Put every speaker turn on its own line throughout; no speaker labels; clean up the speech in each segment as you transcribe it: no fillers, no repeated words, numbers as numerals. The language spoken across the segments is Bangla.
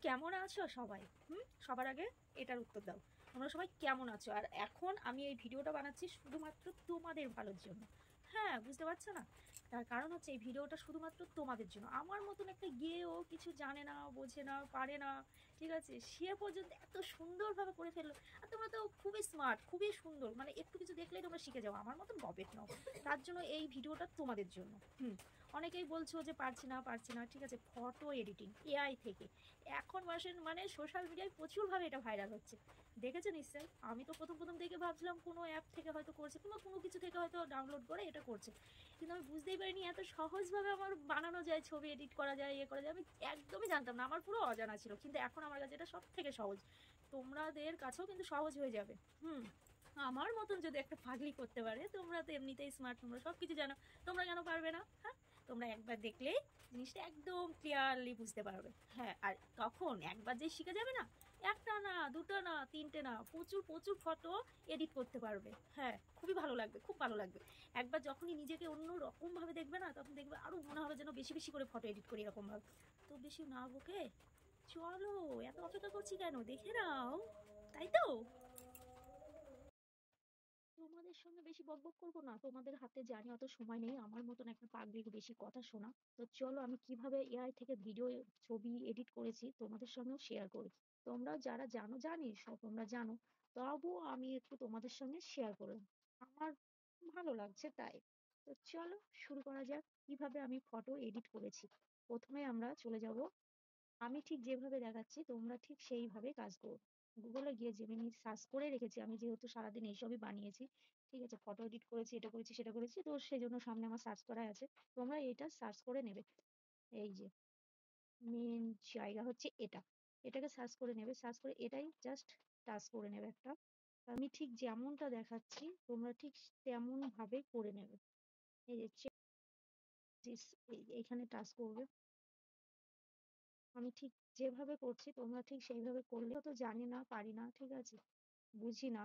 কেমন আছো সবাই? সবার আগে এটার উত্তর দাও। তোমরা সবাই কেমন আছো? আর এখন আমি এই ভিডিওটা বানাচ্ছি শুধুমাত্র তোমাদের ভালোর জন্য। হ্যাঁ, বুঝতে পারছো না? তার কারণ হচ্ছে এই ভিডিওটা শুধুমাত্র তোমাদের জন্য। আমার মতন একটা গেয়েও কিছু জানে না, বোঝে না, পারে না, ঠিক আছে, সে পর্যন্ত এত সুন্দরভাবে করে ফেললো। আর তোমরা তো খুবই স্মার্ট, খুবই সুন্দর, মানে একটু কিছু দেখলেই তোমরা শিখে যাও, আমার মতন গবেট নাও। তার জন্য এই ভিডিওটা তোমাদের জন্য। অনেকেই বলছো যে পারছি না পারছি না, ঠিক আছে, ফটো এডিটিং এআই থেকে এখন মাসের মানে সোশ্যাল মিডিয়ায় প্রচুরভাবে এটা ভাইরাল হচ্ছে। দেখেছো নিশ্চয়ই? আমি তো প্রথম প্রথম দেখে ভাবছিলাম কোনো অ্যাপ থেকে হয়তো করছে, কিংবা কোনো কিছু থেকে হয়তো ডাউনলোড করে এটা করছে, কিন্তু আমি বুঝতেই পারিনি এত সহজভাবে আমার বানানো যায়, ছবি এডিট করা যায়, ইয়ে করা যায়। আমি একদমই জানতাম না, আমার পুরো অজানা ছিল, কিন্তু এখন আমার কাছে এটা সব থেকে সহজ। তোমাদের কাছেও কিন্তু সহজ হয়ে যাবে। আমার মতন যদি একটা পাগলি করতে পারে, তোমরা তো এমনিতেই স্মার্ট, তোমরা সব কিছু জানো, তোমরা কেন পারবে না? হ্যাঁ, তোমরা একবার দেখলেই জিনিসটা একদম ক্লিয়ারলি বুঝতে পারবে। হ্যাঁ, আর তখন একবার যে শিখে যাবে না, একটা না, দুটো না, তিনটে না, প্রচুর প্রচুর ফটো এডিট করতে পারবে। হ্যাঁ, খুবই ভালো লাগবে, খুব ভালো লাগবে। একবার যখনই নিজেকে অন্য রকমভাবে দেখবে না, তখন দেখবে আরও মনে হবে যেন বেশি বেশি করে ফটো এডিট করি এরকমভাবে। তো বেশি না বকে চলো, এত অপেক্ষা করছি কেন, দেখে নাও, তাই তো? তোমাদের সঙ্গে বেশি বকবক করবো না, তোমাদের হাতে জানি অত সময় নেই আমার মতন একটা পাগলির বেশি কথা শোনা। তো চলো, আমি কিভাবে এআই থেকে ভিডিও ছবি এডিট করেছি তোমাদের সঙ্গেও শেয়ার করি। তোমরা যারা জানো জানি, সব তোমরা জানো, তবুও আমি একটু তোমাদের সঙ্গে শেয়ার করলাম, আমার ভালো লাগছে তাই। তো চলো শুরু করা যাক কিভাবে আমি ফটো এডিট করেছি। প্রথমে আমরা চলে যাব, আমি ঠিক যেভাবে দেখাচ্ছি তোমরা ঠিক সেইভাবে কাজ করো। গুগলে গিয়ে জেমিনি সার্চ করে রেখেছি, আমি যেহেতু সারাদিন এইসবই বানিয়েছি, ঠিক আছে, ফটো এডিট করেছি, এটা করেছি, সেটা করেছি, তো সেই জন্য সামনে আমার সার্চ করা আছে। তোমরা এটা সার্চ করে নেবে। এই যে মেন জায়গা হচ্ছে এটা, এটাকে সার্চ করে নেবে, সার্চ করে এটাই জাস্ট টাচ করে নেবে একটা। আমি ঠিক যেমনটা দেখাচ্ছি তোমরা ঠিক তেমন ভাবে করে নেবে। এই যে এইখানে টাচ করবে। আমি ঠিক যেভাবে করছি তোমরা ঠিক সেইভাবে করলে, তো জানি না, পারি না, ঠিক আছে, বুঝি না,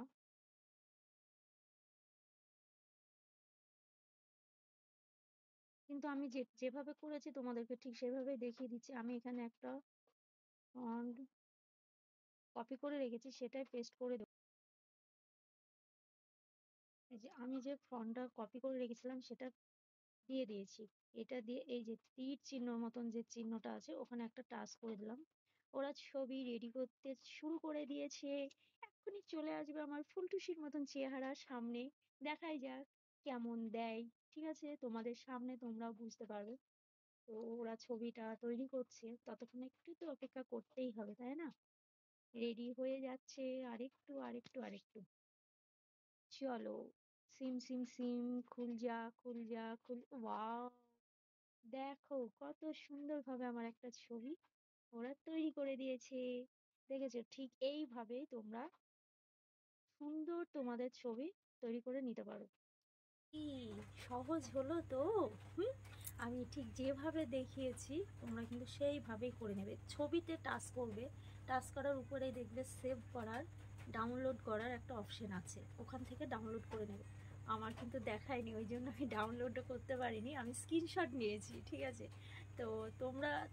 কিন্তু আমি যেভাবে করেছি তোমাদেরকে ঠিক সেভাবেই দেখিয়ে দিচ্ছি। আমি এখানে একটা ফন্ট কপি করে রেখেছি, সেটাই পেস্ট করে দেবো। এই যে আমি যে ফন্টটা কপি করে রেখেছিলাম সেটা দিয়ে দিয়েছি। এটা দিয়ে এই যে তীর চিহ্নর মতন যে চিহ্নটা আছে ওখানে একটা টাচ করে দিলাম। ওরা ছবি রেডি করতে শুরু করে দিয়েছে। এক্ষুনি চলে আসবে আমার ফুলটুসির মতন চেহারা সামনে। দেখাই যাক কেমন দেয়। ঠিক আছে, তোমাদের সামনে তোমরাও বুঝতে পারবে। তো ওরা ছবিটা তৈরি করছে, ততক্ষণ একটু তো অপেক্ষা করতেই হবে, তাই না? রেডি হয়ে যাচ্ছে, আরেকটু আরেকটু আরেকটু। চলো, সিম সিম সিম, খুল যা খুল যা খুল, ওয়াও, দেখো কত সুন্দরভাবে আমার একটা ছবি ওরা তৈরি করে দিয়েছে। দেখেছো, ঠিক এইভাবেই তোমরা সুন্দর তোমাদের ছবি তৈরি করে নিতে পারো। কি সহজ হলো তো? হুম আমি ঠিক যেভাবে দেখিয়েছি তোমরা কিন্তু সেইভাবেই করে নেবে। ছবিতে টাচ করবে, টাচ করার উপরেই দেখবে সেভ করার, ডাউনলোড করার একটা অপশন আছে, ওখান থেকে ডাউনলোড করে নেবে। আমার কিন্তু দেখায়নি, ওই জন্য আমি ডাউনলোডও করতে পারিনি, আমি স্ক্রিনশট নিয়েছি, ঠিক আছে। তো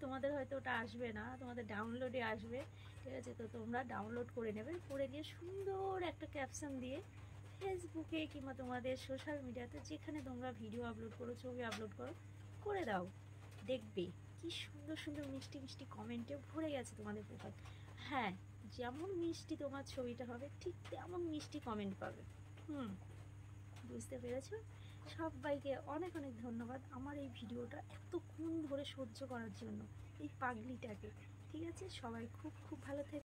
তোমাদের হয়তো ওটা আসবে না, তোমাদের ডাউনলোডে আসবে, ঠিক আছে। তো তোমরা ডাউনলোড করে নেবে, করে নিয়ে সুন্দর একটা ক্যাপশন দিয়ে ফেসবুকে কিংবা তোমাদের সোশ্যাল মিডিয়াতে যেখানে তোমরা ভিডিও আপলোড করো, ছবি আপলোড করো, করে দাও। দেখবে কি সুন্দর সুন্দর মিষ্টি মিষ্টি কমেন্টে ভরে গেছে তোমাদের প্রোফাইল। হ্যাঁ, যেমন মিষ্টি তোমার ছবিটা হবে ঠিক তেমন মিষ্টি কমেন্ট পাবে। হুম বুঝতে পেরেছো? সবাইকে অনেক অনেক ধন্যবাদ আমার এই ভিডিওটা এতক্ষণ ধরে সহ্য করার জন্য, এই পাগলিটাকে। ঠিক আছে, সবাই খুব খুব ভালো থেকো।